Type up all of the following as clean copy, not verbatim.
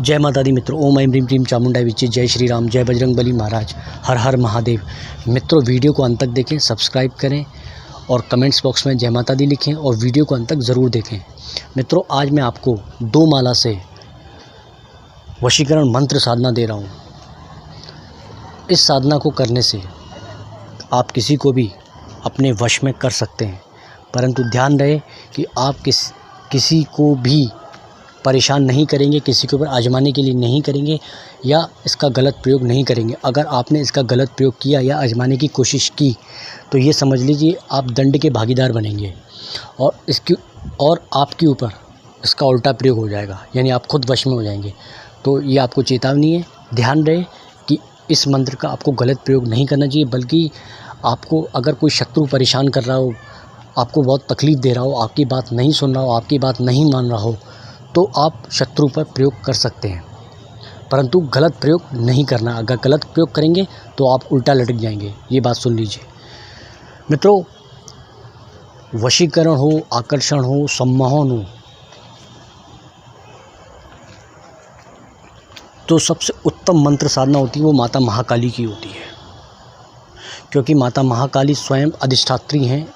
जय माता दी मित्रों। ओम ऐं ह्रीं क्लीं चामुंडाय विच्चे। जय श्री राम, जय बजरंग बली महाराज, हर हर महादेव। मित्रों, वीडियो को अंत तक देखें, सब्सक्राइब करें और कमेंट्स बॉक्स में जय माता दी लिखें और वीडियो को अंत तक ज़रूर देखें। मित्रों, आज मैं आपको 2 माला से वशीकरण मंत्र साधना दे रहा हूँ। इस साधना को करने से आप किसी को भी अपने वश में कर सकते हैं, परंतु ध्यान रहे कि आप किसी को भी परेशान नहीं करेंगे, किसी के ऊपर आजमाने के लिए नहीं करेंगे या इसका गलत प्रयोग नहीं करेंगे। अगर आपने इसका गलत प्रयोग किया या आजमाने की कोशिश की तो ये समझ लीजिए आप दंड के भागीदार बनेंगे और आपके ऊपर इसका उल्टा प्रयोग हो जाएगा, यानी आप खुद वश में हो जाएंगे। तो ये आपको चेतावनी है। ध्यान रहे कि इस मंत्र का आपको गलत प्रयोग नहीं करना चाहिए, बल्कि आपको अगर कोई शत्रु परेशान कर रहा हो, आपको बहुत तकलीफ़ दे रहा हो, आपकी बात नहीं सुन रहा हो, आपकी बात नहीं मान रहा हो, तो आप शत्रु पर प्रयोग कर सकते हैं, परंतु गलत प्रयोग नहीं करना। अगर गलत प्रयोग करेंगे तो आप उल्टा लटक जाएंगे। ये बात सुन लीजिए मित्रों। वशीकरण हो, आकर्षण हो, सम्मोहन हो, तो सबसे उत्तम मंत्र साधना होती है वो माता महाकाली की होती है, क्योंकि माता महाकाली स्वयं अधिष्ठात्री हैं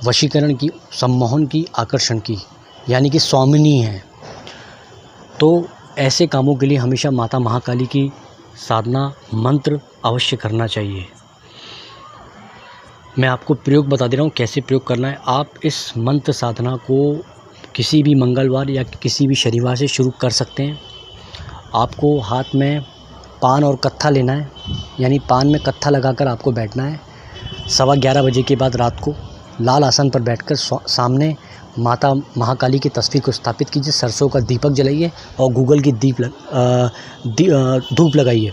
वशीकरण की, सम्मोहन की, आकर्षण की, यानी कि स्वामिनी हैं। तो ऐसे कामों के लिए हमेशा माता महाकाली की साधना मंत्र अवश्य करना चाहिए। मैं आपको प्रयोग बता दे रहा हूँ कैसे प्रयोग करना है। आप इस मंत्र साधना को किसी भी मंगलवार या किसी भी शनिवार से शुरू कर सकते हैं। आपको हाथ में पान और कत्था लेना है, यानी पान में कत्था लगाकर आपको बैठना है। 11:15 बजे के बाद रात को लाल आसन पर बैठकर सामने माता महाकाली की तस्वीर को स्थापित कीजिए। सरसों का दीपक जलाइए और गूगल की धूप लगाइए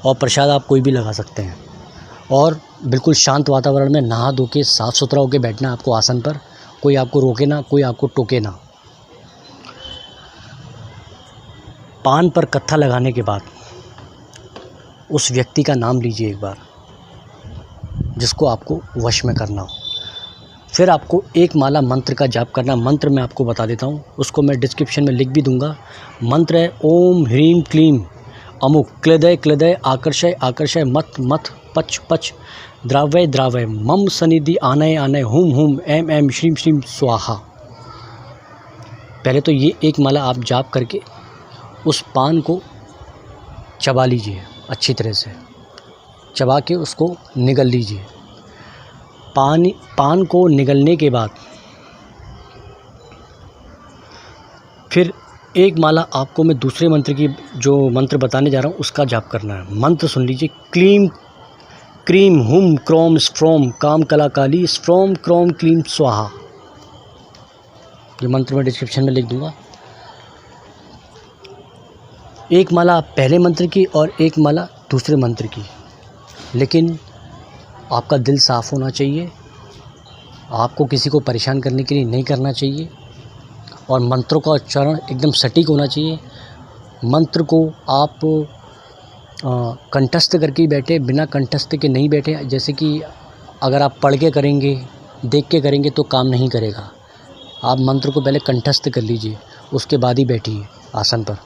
और प्रसाद आप कोई भी लगा सकते हैं। और बिल्कुल शांत वातावरण में नहा धो के साफ़ सुथरा होकर बैठना है आपको आसन पर। कोई आपको रोके ना, कोई आपको टोके ना। पान पर कत्था लगाने के बाद उस व्यक्ति का नाम लीजिए एक बार, जिसको आपको वश में करना हो। फिर आपको 1 माला मंत्र का जाप करना। मंत्र मैं आपको बता देता हूँ, उसको मैं डिस्क्रिप्शन में लिख भी दूंगा। मंत्र है ओम ह्रीं क्लीं अमुक क्लेदय क्लेदय आकर्षय आकर्षय मत मत पच पच द्रावय द्रावय मम सनिधि आनय आनय हुम हुम ऐं ऐं श्रीं श्रीं स्वाहा। पहले तो ये 1 माला आप जाप करके उस पान को चबा लीजिए, अच्छी तरह से चबा के उसको निगल लीजिए। पान को निगलने के बाद फिर 1 माला आपको मैं दूसरे मंत्र की, जो मंत्र बताने जा रहा हूँ, उसका जाप करना है। मंत्र सुन लीजिए। क्लीं क्रीं हुम क्रोम स्ट्रोम काम कला काली स्ट्रोम क्रोम क्लीं स्वाहा। ये मंत्र मैं डिस्क्रिप्शन में लिख दूंगा। 1 माला पहले मंत्र की और 1 माला दूसरे मंत्र की, लेकिन आपका दिल साफ़ होना चाहिए। आपको किसी को परेशान करने के लिए नहीं करना चाहिए और मंत्रों का उच्चारण एकदम सटीक होना चाहिए। मंत्र को आप कंठस्थ करके ही बैठे, बिना कंठस्थ के नहीं बैठे। जैसे कि अगर आप पढ़ के करेंगे, देख के करेंगे तो काम नहीं करेगा। आप मंत्र को पहले कंठस्थ कर लीजिए, उसके बाद ही बैठिए आसन पर।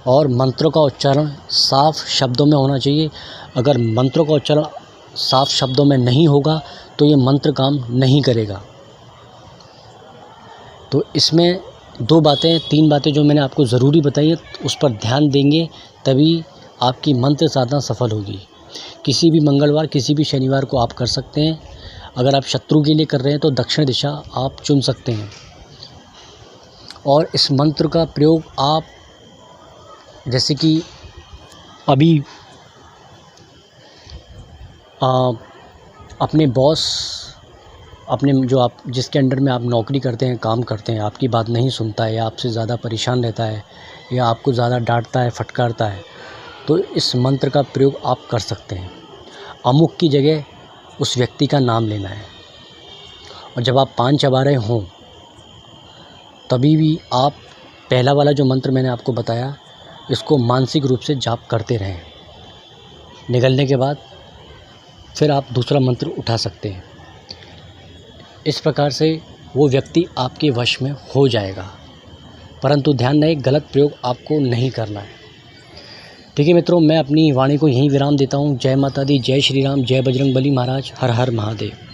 और मंत्रों का उच्चारण साफ शब्दों में होना चाहिए। अगर मंत्रों का उच्चारण साफ शब्दों में नहीं होगा तो ये मंत्र काम नहीं करेगा। तो इसमें 3 बातें जो मैंने आपको ज़रूरी बताई है, उस पर ध्यान देंगे तभी आपकी मंत्र साधना सफल होगी। किसी भी मंगलवार, किसी भी शनिवार को आप कर सकते हैं। अगर आप शत्रु के लिए कर रहे हैं तो दक्षिण दिशा आप चुन सकते हैं। और इस मंत्र का प्रयोग आप, जैसे कि अभी अपने बॉस, अपने जो आप जिसके अंडर में आप नौकरी करते हैं, काम करते हैं, आपकी बात नहीं सुनता है या आपसे ज़्यादा परेशान रहता है या आपको ज़्यादा डांटता है, फटकारता है, तो इस मंत्र का प्रयोग आप कर सकते हैं। अमुक की जगह उस व्यक्ति का नाम लेना है और जब आप पान चबा रहे हों तभी भी आप पहला वाला जो मंत्र मैंने आपको बताया, इसको मानसिक रूप से जाप करते रहें। निगलने के बाद फिर आप दूसरा मंत्र उठा सकते हैं। इस प्रकार से वो व्यक्ति आपके वश में हो जाएगा। परंतु ध्यान रहे गलत प्रयोग आपको नहीं करना है। ठीक है मित्रों, मैं अपनी वाणी को यहीं विराम देता हूँ। जय माता दी, जय श्री राम, जय बजरंगबली महाराज, हर हर महादेव।